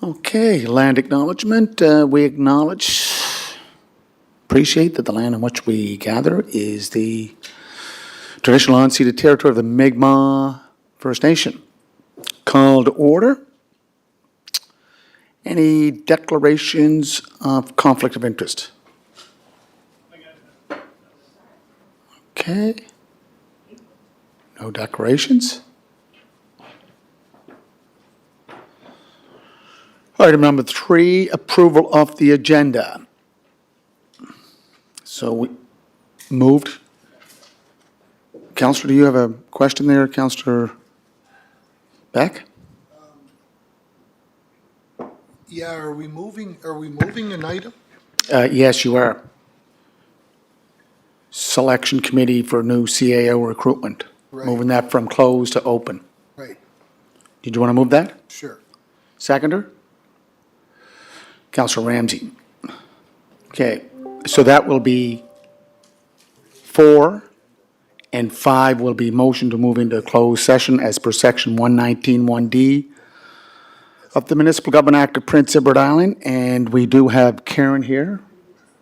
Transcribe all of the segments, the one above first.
Okay, land acknowledgement. We appreciate that the land on which we gather is the traditional unceded territory of the Mi'kmaq First Nation. Call to order. Any declarations of conflict of interest? Okay. No declarations. Item number 3, approval of the agenda. So we moved. Councillor, do you have a question there, Councillor Beck? Yeah, are we moving an item? Yes, you are. Selection committee for new CAO recruitment. Right. Moving that from closed to open. Right, Did you want to move that? sure. Seconder? Councillor Ramsey. Okay, so that will be 4 and 5 will be motion to move into closed session as per section 119(1)D of the Municipal Government Act of Prince Edward Island. And we do have Karen here,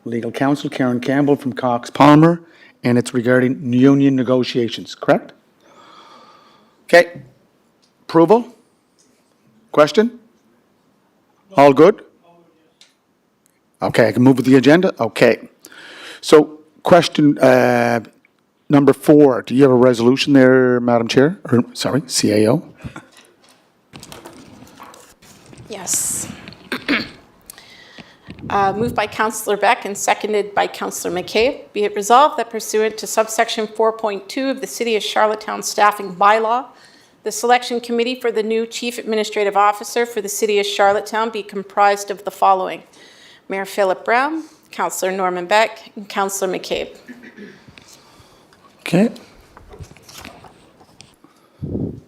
legal counsel, Karen Campbell from Cox Palmer, and it's regarding union negotiations, correct? Okay. Approval? Question? All good? Okay, I can move with the agenda? Okay. So question number 4, do you have a resolution there, Madam Chair? Or, sorry, CAO? Yes. Moved by Councillor Beck and seconded by Councillor McCabe. Be it resolved that pursuant to subsection 4.2 of the City of Charlottetown Staffing Bylaw, the selection committee for the new Chief Administrative Officer for the City of Charlottetown be comprised of the following: Mayor Philip Brown, Councillor Norman Beck, and Councillor McCabe. Okay.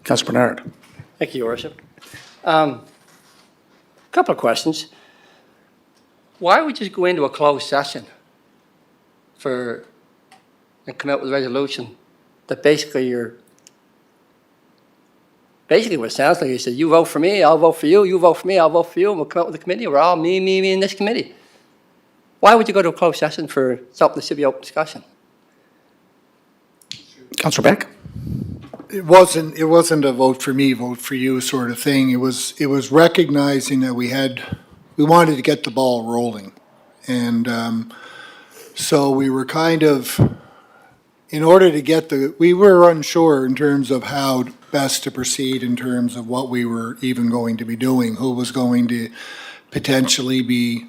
Councillor Bernard. Thank you, Your Worship. Couple of questions. Why would you go into a closed session and come out with a resolution that basically what it sounds like is that you vote for me, I'll vote for you vote for me, I'll vote for you, and we'll come out with a committee. We're all me in this committee. Why would you go to a closed session for something that should be open discussion? Councillor Beck. It wasn't a vote for me, vote for you sort of thing. It was recognizing that we wanted to get the ball rolling. And so we were kind of, in order to we were unsure in terms of how best to proceed in terms of what we were even going to be doing, who was going to potentially be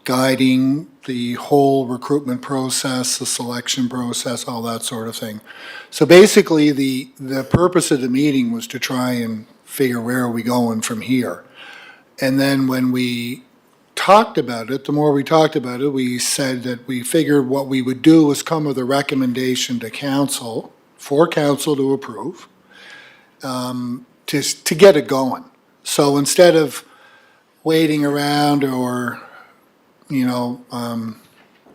guiding the whole recruitment process, the selection process, all that sort of thing. So basically, the purpose of the meeting was to try and figure where are we going from here. And then when we talked about it, the more we talked about it, we said that we figured what we would do was come with a recommendation to council, for council to approve, to get it going. So instead of waiting around or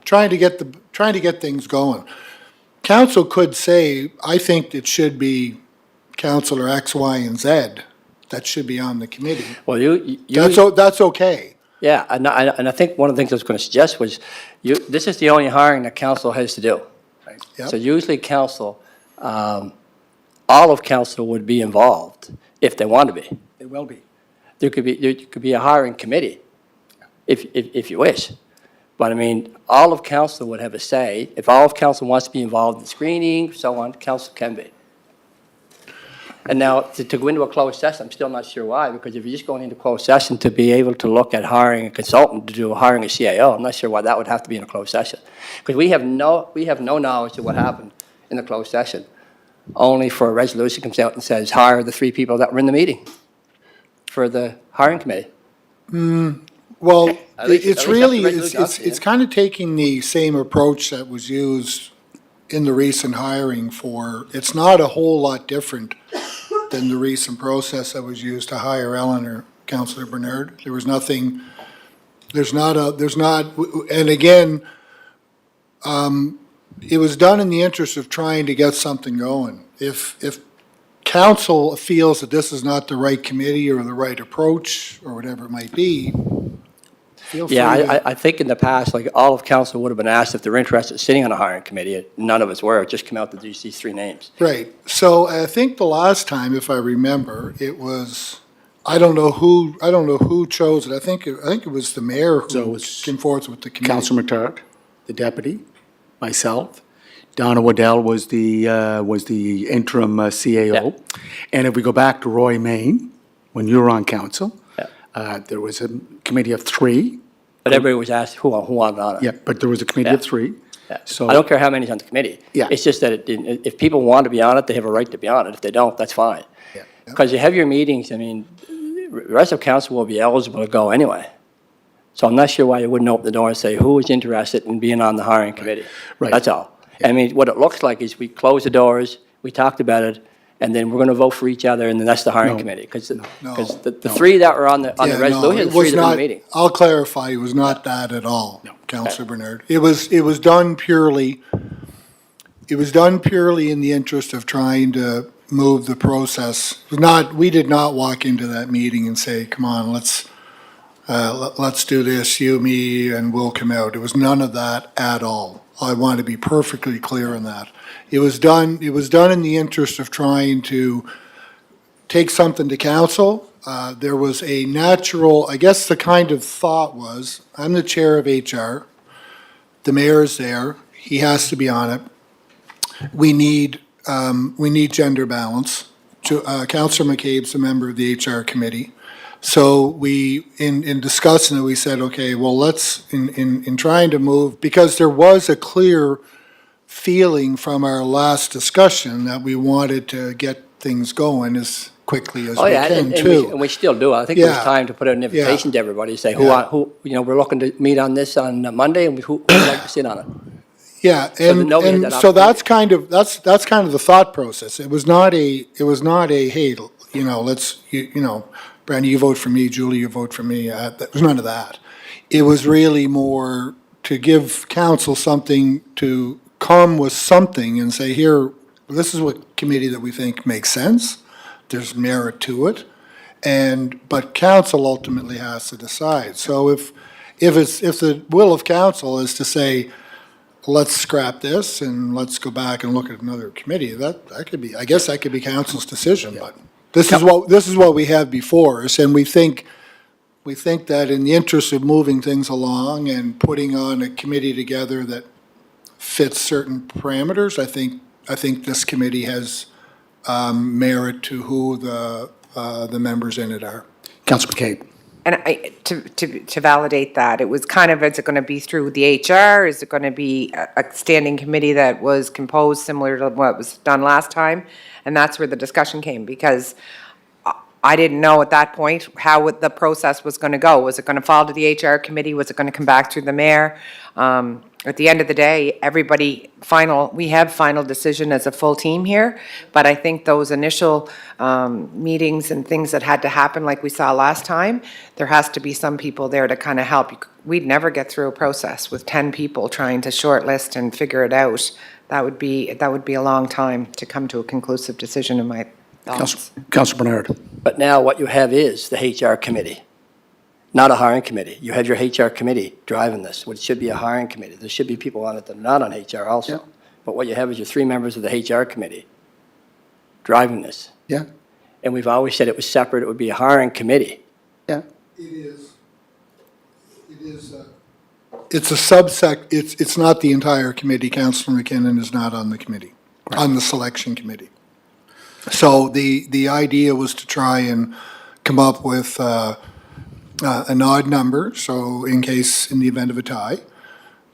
trying to get things going. Council could say, I think it should be Councillor X, Y, and Z that should be on the committee. Well, That's okay. Yeah, and I think one of the things I was going to suggest was, this is the only hiring that council has to do. Right? Yep. So usually council, all of council would be involved if they want to be. It will be. There could be a hiring committee, if you wish. But I mean, all of council would have a say. If all of council wants to be involved in screening, so on, council can be. And now, to go into a closed session, I'm still not sure why, because if you're just going into closed session to be able to look at hiring a consultant to do hiring a CAO, I'm not sure why that would have to be in a closed session. Because we have no knowledge of what happened in the closed session. Only for a resolution comes out and says, hire the 3 people that were in the meeting for the hiring committee. Well, At least it's that's really, the resolution, it's kind of taking the same approach that was used in the recent hiring it's not a whole lot different than the recent process that was used to hire Eleanor, Councillor Bernard. There was nothing, and again, it was done in the interest of trying to get something going. If council feels that this is not the right committee or the right approach, or whatever it might be, feel free Yeah, to. I think in the past, like, all of council would have been asked if they're interested in sitting on a hiring committee. None of us were. It just came out that these three names. Right, so I think the last time, if I remember, it was, I don't know who chose it. I think it was the mayor So who it's came forward with the committee. Councilor McTarg, the deputy, myself, Donna Waddell was the interim CAO. And if we go back to Roy Main, when you were on council, there was a committee of three. But everybody was asked who wanted on it. Yeah, but there was a committee of three. Yeah. So- I don't care how many's on the committee. Yeah. It's just that if people want to be on it, they have a right to be on it. If they don't, that's fine. Yeah. Because you have your meetings, I mean, the rest of council will be eligible to go anyway. So I'm not sure why you wouldn't open the door and say, who is interested in being on the hiring committee? Right. That's all. I mean, what it looks like is we close the doors, we talked about it, and then we're going to vote for each other, and then that's the hiring No. committee. Because No. the three that were on the Yeah, no, resolution, it the three was that were in not. the meeting. I'll clarify, it was not that at all, Councillor Bernard. It was done purely in the interest of trying to move the process. It was not, we did not walk into that meeting and say, come on, let's do this, you, me, and we'll come out. It was none of that at all. I want to be perfectly clear on that. It was done in the interest of trying to take something to council. There was a natural, I guess the kind of thought was, I'm the chair of HR, the mayor's there, he has to be on it. We need gender balance. Councillor McCabe's a member of the HR committee. So we, in discussing it, we said, okay, well, let's, in trying to move, because there was a clear feeling from our last discussion that we wanted to get things going as quickly as Oh, we yeah, can and too. we still do. I think it was Yeah. time to put out an invitation to everybody, say, Yeah. we're looking to meet on this on Monday, and who would like to sit on it? Yeah, that and, nobody had and that so opportunity. that's kind of the thought process. It was not a, hey, let's, Brandy, you vote for me, Julie, you vote for me. There was none of that. It was really more to give council something, to come with something and say, here, this is what committee that we think makes sense. There's merit to it. But council ultimately has to decide. So if the will of council is to say, let's scrap this and let's go back and look at another committee, that could be, I guess that could be council's decision, but this is what we have before us, and we think that in the interest of moving things along and putting on a committee together that fits certain parameters, I think this committee has merit to who the members in it are. Councilor McCabe. And to validate that, it was kind of, is it going to be through the HR? Is it going to be a standing committee that was composed similar to what was done last time? And that's where the discussion came, because I didn't know at that point how the process was going to go. Was it going to fall to the HR committee? Was it going to come back through the mayor? At the end of the day, we have final decision as a full team here, but I think those initial meetings and things that had to happen, like we saw last time, there has to be some people there to kind of help. We'd never get through a process with 10 people trying to shortlist and figure it out. That would be a long time to come to a conclusive decision, in my thoughts. Councilor Bernard. But now what you have is the HR committee, not a hiring committee. You have your HR committee driving this, which should be a hiring committee. There should be people on it that are not on HR also. Yeah. But what you have is your three members of the HR committee driving this. Yeah, And we've always said it was separate, it would be a hiring committee. yeah. It's a it's not the entire committee. Councillor McKinnon is not on the committee, on the selection committee. So the idea was to try and come up with an odd number, so in the event of a tie,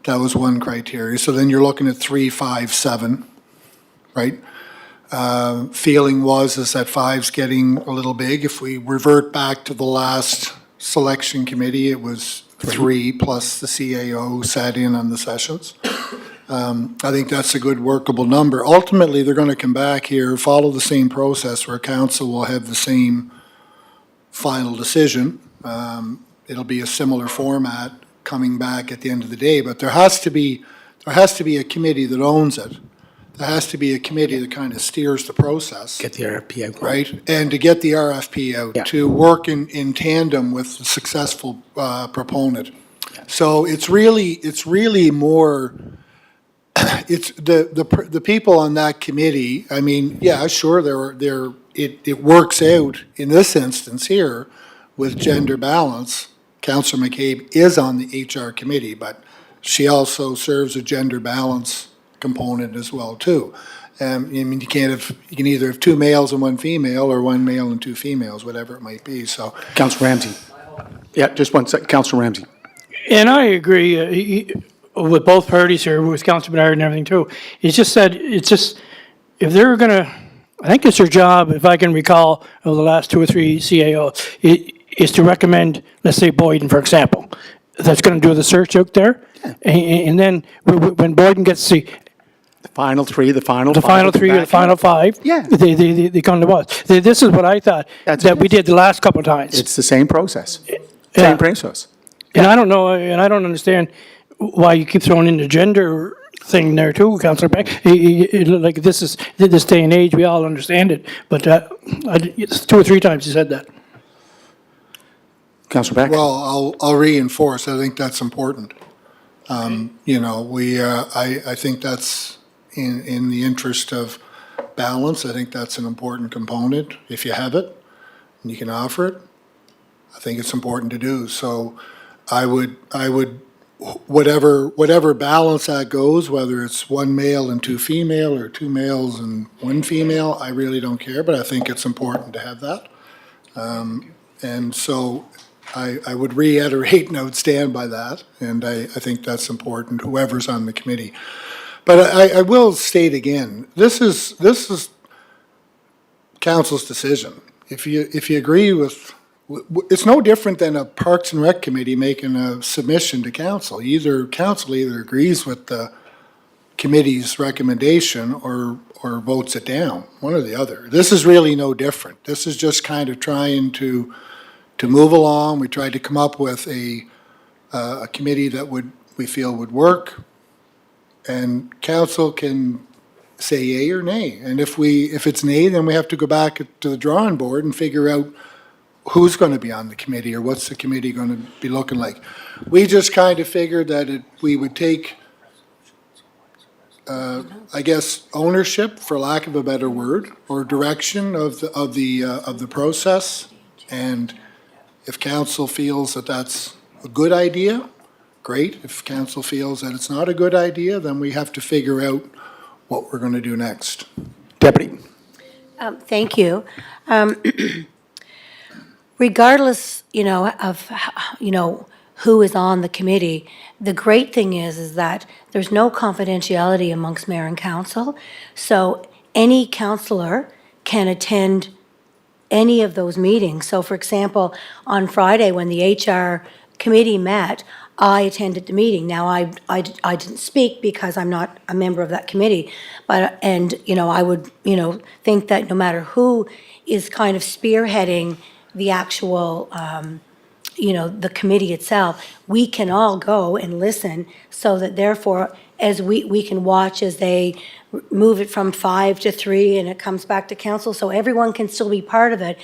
that was one criteria. So then you're looking at 3, 5, 7, right? Feeling is that 5's getting a little big. If we revert back to the last selection committee, it was 3 plus the CAO who sat in on the sessions. I think that's a good workable number. Ultimately, they're going to come back here, follow the same process where council will have the same final decision. It'll be a similar format coming back at the end of the day, but there has to be a committee that owns it, there has to be a committee that kind of steers the process. Get the RFP out. Right, and to get the RFP Yeah. out, to work in tandem with the successful proponent. So it's really more, it's the people on that committee, I mean, yeah, sure, it works out in this instance here with gender balance. Counselor McCabe is on the HR committee, but she also serves a gender balance component as well, too. I mean, you can either have two males and one female, or one male and two females, whatever it might be, so. Councillor Ramsey. Yeah, just one sec, Councillor Ramsey. And I agree with both parties here, with Councilor Bernard and everything too. It's just that, if they're gonna, I think it's their job, if I can recall, of the last 2 or 3 CAOs, is to recommend, let's say Boyden, for example, that's gonna do the search out there. And then when Boyden gets the Final three, the final the five. final 3 or the final 5, Yeah. they come to us. This is what I thought, That's- that we did the last couple of times. It's the same process. Yeah. Same process. And I don't know, and I don't understand why you keep throwing in the gender thing there too, Councillor Beck. Like this day and age, we all understand it, but it's 2 or 3 times you said that. Councillor Beck? Well, I'll reinforce, I think that's important. You know, I think that's in the interest of balance, I think that's an important component. If you have it, and you can offer it, I think it's important to do. So I would, whatever balance that goes, whether it's one male and 2 female, or 2 males and 1 female, I really don't care, but I think it's important to have that. And so I would reiterate and I would stand by that, and I think that's important, whoever's on the committee. But I will state again, this is council's decision. If you agree with, it's no different than a Parks and Rec committee making a submission to council. Council either agrees with the committee's recommendation or votes it down, one or the other. This is really no different. This is just kind of trying to move along. We tried to come up with a committee that we feel would work, and council can say yay or nay. And if it's nay, then we have to go back to the drawing board and figure out who's going to be on the committee, or what's the committee going to be looking like. We just kind of figured that we would take, I guess, ownership, for lack of a better word, or direction of the process. And if council feels that that's a good idea, great. If council feels that it's not a good idea, then we have to figure out what we're going to do next. Deputy. Thank you. Regardless, of, who is on the committee, the great thing is that there's no confidentiality amongst mayor and council. So any councillor can attend any of those meetings. So for example, on Friday, when the HR committee met, I attended the meeting. Now, I didn't speak because I'm not a member of that committee, but, I would, think that no matter who is kind of spearheading the actual, the committee itself, we can all go and listen, so that therefore, as we can watch as they move it from 5 to 3 and it comes back to council, so everyone can still be part of it.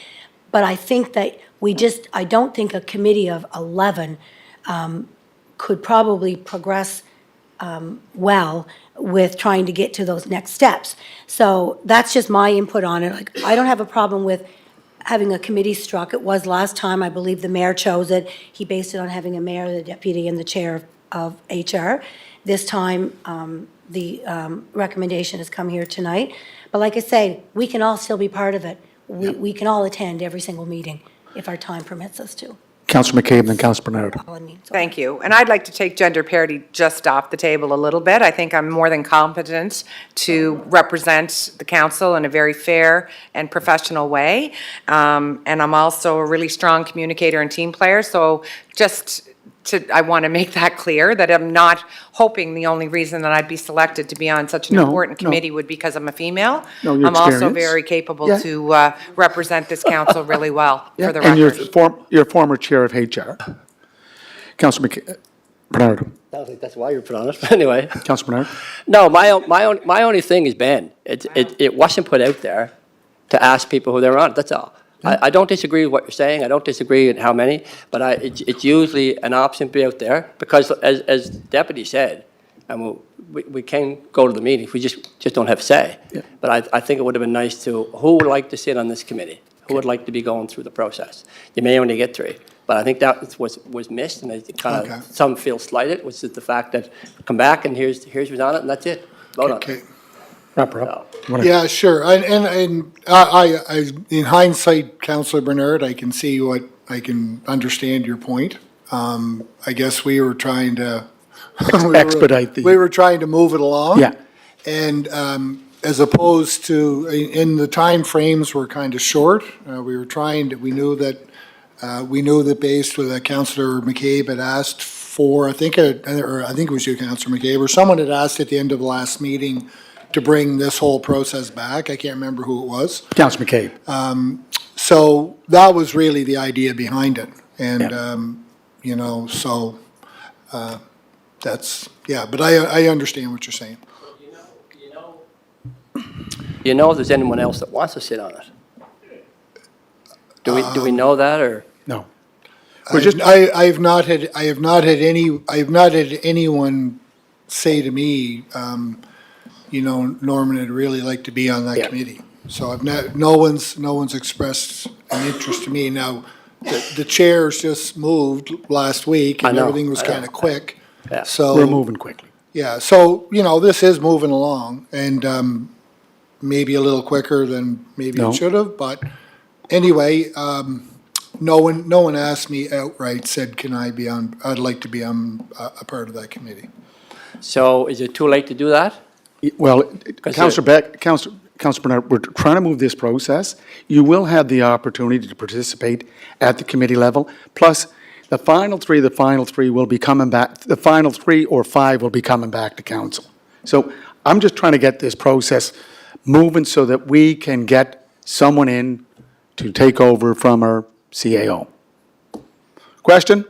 But I think that I don't think a committee of 11 could probably progress well with trying to get to those next steps. So that's just my input on it. Like, I don't have a problem with having a committee struck. It was last time, I believe the mayor chose it. He based it on having a mayor, the deputy, and the chair of HR. This time, the recommendation has come here tonight. But like I say, we can all still be part of it. We can all attend every single meeting if our time permits us to. Councillor McCabe and then Councillor Bernard. All I mean, so- Thank you. And I'd like to take gender parity just off the table a little bit. I think I'm more than competent to represent the council in a very fair and professional way. And I'm also a really strong communicator and team player. So I want to make that clear, that I'm not hoping the only reason that I'd be selected to be on such an No, important no. committee would be because I'm a female. No, your I'm also experience. very capable Yeah. to represent this council really well, for the And record. you're former chair of HR. Councillor McCabe. Bernard. I don't think that's why you're put on it, but anyway. Councilor Bernard? No, my only thing is, Ben, it wasn't put out there to ask people who they're on, that's all. I don't disagree with what you're saying, I don't disagree with how many, but it's usually an option to be out there, because as Deputy said, and we can go to the meetings, we just don't have say. Yeah. But I think it would have been nice to, who would like to sit on this committee? Who would like to be going through the process? You may only get 3, but I think that was missed, and it kind Okay. of, some feel slighted, which is the fact that, come back and here's who's on it, and that's it. Vote on Okay. it. Wrap her up. You wanna- Yeah, sure. And I, in hindsight, Councillor Bernard, I can see I can understand your point. I guess we were trying to. Expedite the- We were trying to move it along. Yeah. And as opposed to, in the timeframes were kind of short. We were trying to, we knew that based with Councillor McCabe had asked for, I think it was you, Councillor McCabe, or someone had asked at the end of the last meeting to bring this whole process back. I can't remember who it was. Councilor McCabe. So that was really the idea behind it. And, Yeah. you know, so that's, yeah, but I understand what you're saying. You know if there's anyone else that wants to sit on it? Do we know that, or? No. We're just, I have not had anyone say to me, you know, Norman, I'd really like to be on that Yeah. committee. So no one's expressed an interest to me. Now, the chairs just moved last week I and know, everything was I know. kind of quick. Yeah. So. we're moving quickly. Yeah, so, you know, this is moving along and maybe a little quicker than maybe No. it should have, but anyway, no one asked me outright, said, I'd like to be on a part of that committee. So is it too late to do that? Well, Because Councilor Beck, Councilor Bernard, we're trying to move this process. You will have the opportunity to participate at the committee level. Plus, the final 3 will be coming back, the final 3 or 5 will be coming back to council. So I'm just trying to get this process moving so that we can get someone in to take over from our CAO. Question?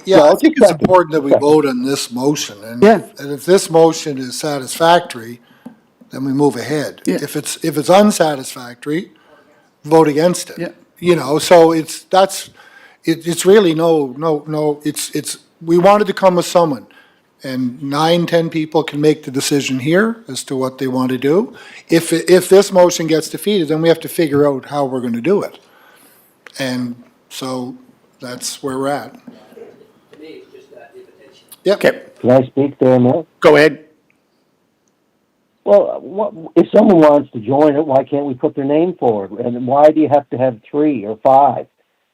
Yeah, I think it's important that we vote on this motion. Yeah. And if this motion is satisfactory, then we move ahead. Yeah. If it's unsatisfactory, vote against it. Yeah. You know, so it's really we wanted to come with someone. And 9, 10 people can make the decision here as to what they want to do. If this motion gets defeated, then we have to figure out how we're going to do it. And so that's where we're at. To me, it's just that invitation. Yep. Okay, Can I speak there a minute? go ahead. Well, if someone wants to join it, why can't we put their name forward? And why do you have to have 3 or 5?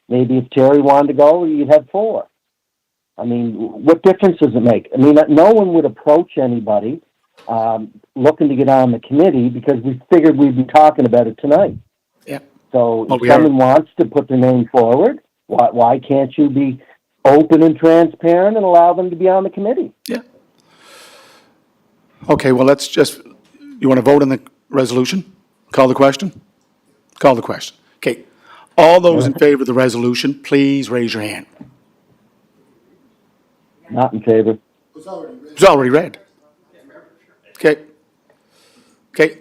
Maybe if Terry wanted to go, you'd have 4. I mean, what difference does it make? I mean, no one would approach anybody looking to get on the committee because we figured we'd be talking about it tonight. Yeah. So Well, if we are. someone wants to put their name forward, why can't you be open and transparent and allow them to be on the committee? Yeah. Okay, well, let's just, you want to vote on the resolution? Call the question? Call the question. Okay. All those in favor of the resolution, please raise your hand. Not in favor. It's already read. Okay. Okay.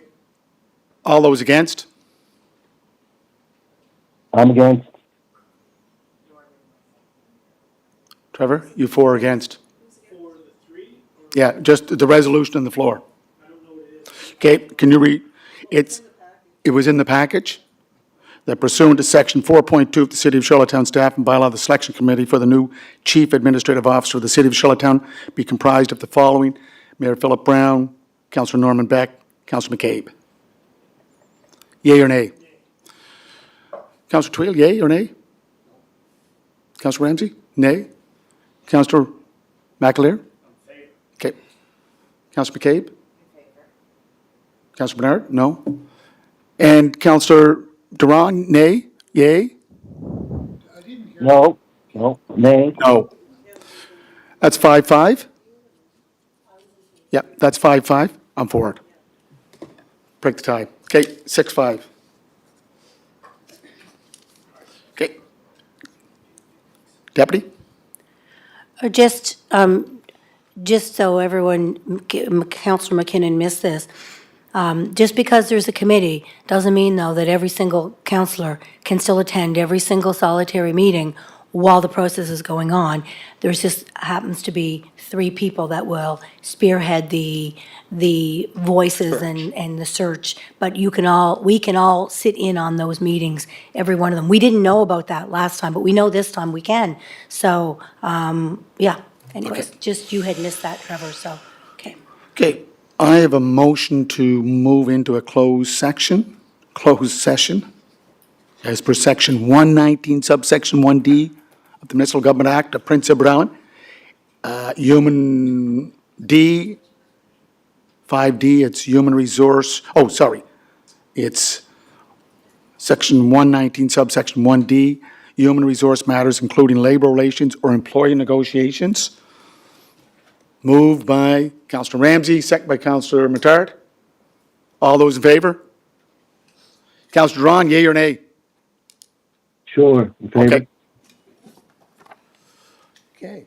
All those against? I'm against. Trevor, you 4 against? Yeah, just the resolution on the floor. Okay, can you read? It was in the package that pursuant to Section 4.2 of the City of Charlottetown Staff and Bylaw, the Selection Committee for the new Chief Administrative Officer of the City of Charlottetown be comprised of the following: Mayor Philip Brown, Councillor Norman Beck, Councillor McCabe. Yea or nay? Councillor Twill, yea or nay? Councillor Ramsey, nay? Councillor McAleer? Okay. Councillor McCabe? Councillor Bernard? No. And Councillor Duran, nay? Yay? No, nay. No. That's 5-5? Yep, that's 5-5. I'm for it. Break the tie. Okay, 6-5. Okay. Deputy? Or just so everyone, Counselor McKinnon missed this, just because there's a committee doesn't mean, though, that every single counselor can still attend every single solitary meeting while the process is going on. There's just happens to be three people that will spearhead the voices and the search, but we can all sit in on those meetings, every one of them. We didn't know about that last time, but we know this time we can. So, yeah, anyways, Okay. just you had missed that, Trevor, so, okay. Okay, I have a motion to move into a closed session, as per section 119, subsection 1D of the Municipal Government Act of Prince Edward Island. Human D, 5D, it's human resource, oh, sorry. It's section 119, subsection 1D, human resource matters including labor relations or employee negotiations. Moved by Councillor Ramsey, second by Councillor Matard. All those in favor? Councillor Drawn, yea or nay? Sure, in favor? Okay. Okay.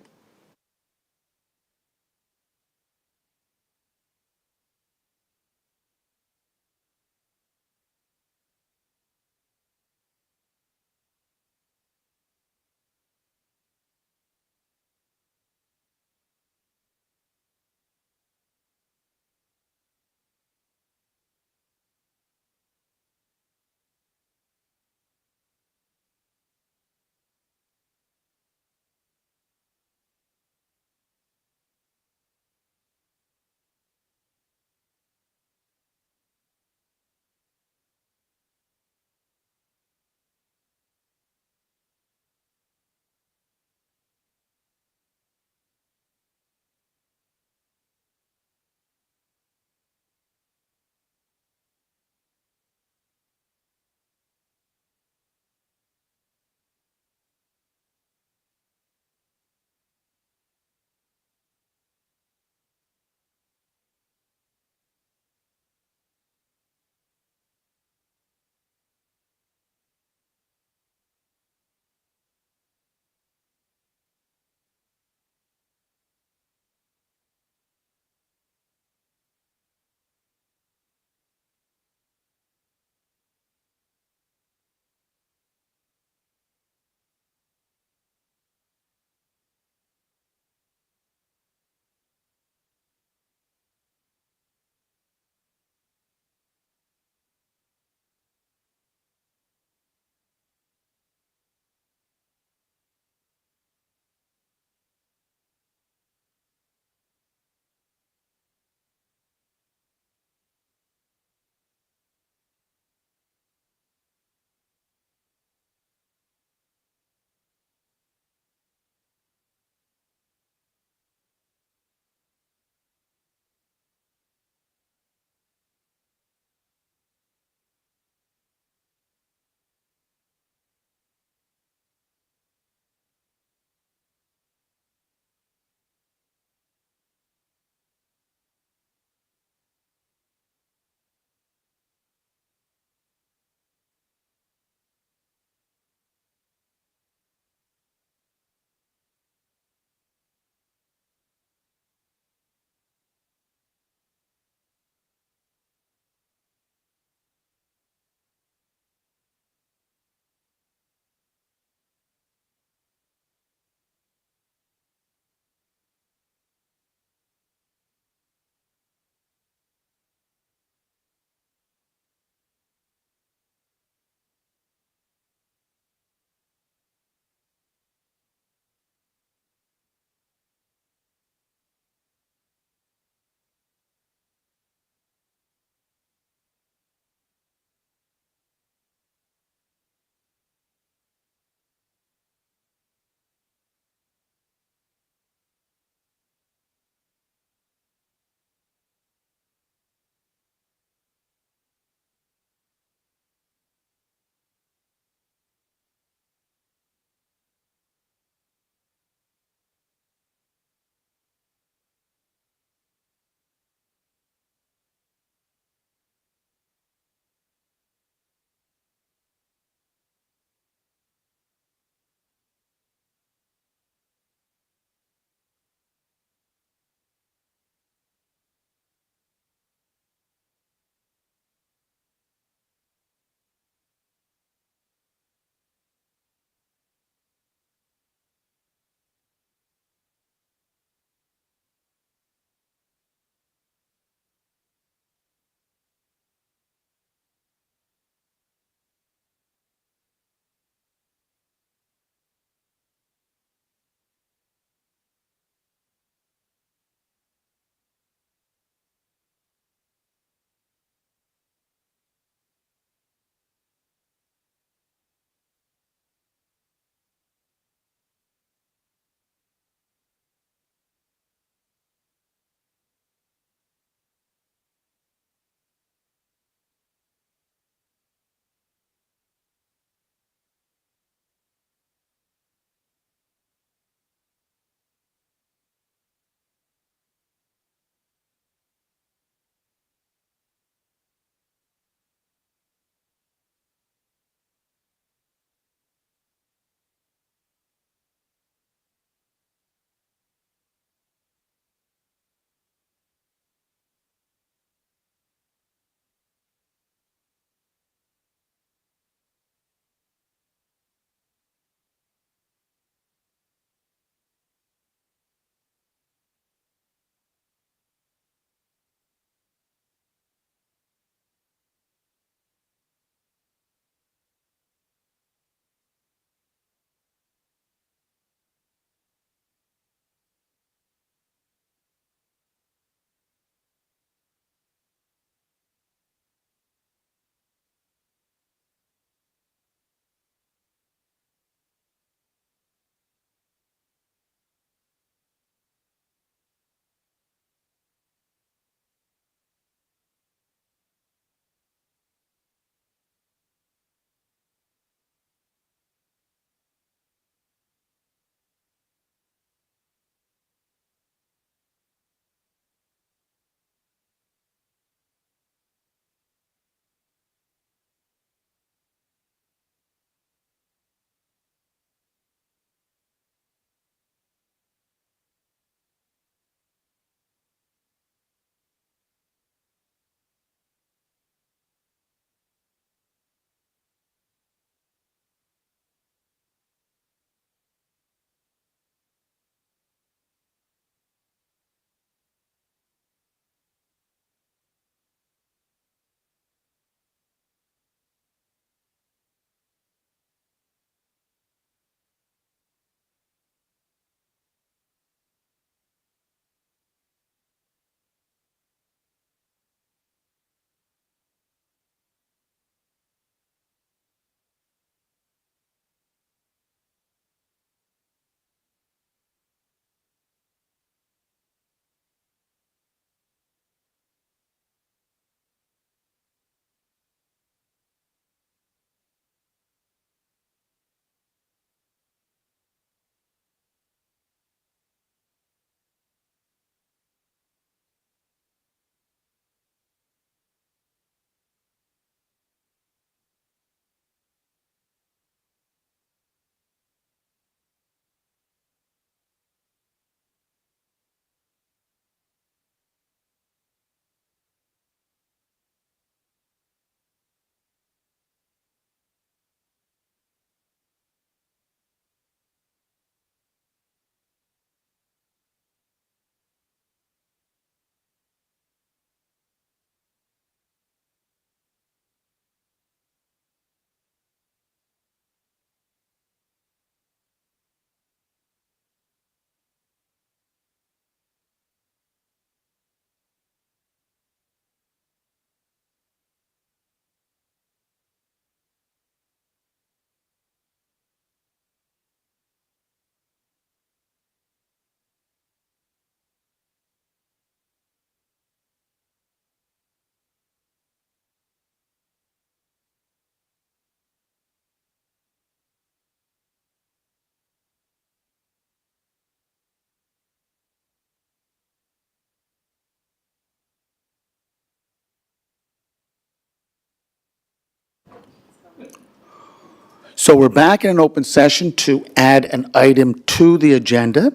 So we're back in an open session to add an item to the agenda,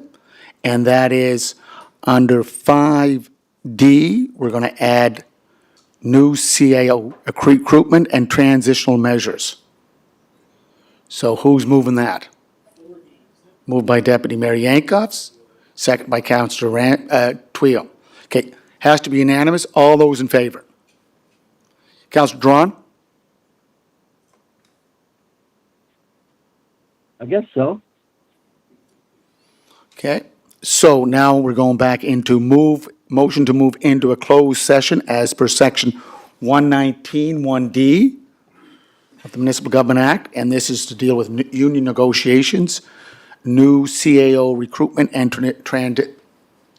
and that is under 5D, we're going to add new CAO recruitment and transitional measures. So who's moving that? Moved by Deputy Mayor Yankoff, second by Councillor Twill. Okay, has to be unanimous. All those in favor? Councillor Drawn? I guess so. Okay, so now we're going back into motion to move into a closed session as per section 119, 1D of the Municipal Government Act, and this is to deal with union negotiations, new CAO recruitment and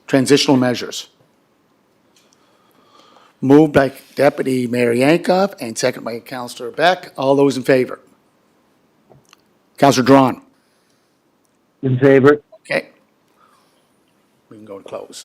transitional measures. Moved by Deputy Mayor Yankoff and second by Councillor Beck. All those in favor? Councillor Drawn? In favor? Okay. We can go to close.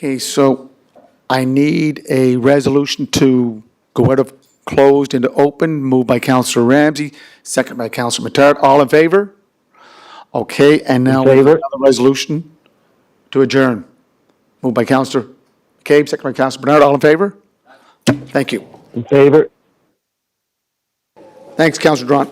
Okay, so I need a resolution to go out of closed into open, moved by Counselor Ramsey, second by Counselor Matard. All in favor? Okay, and now we have favor. another resolution to adjourn. Moved by Counselor McCabe, second by Counselor Bernard. All in favor? Thank you. In favor? Thanks, Counselor Drawn.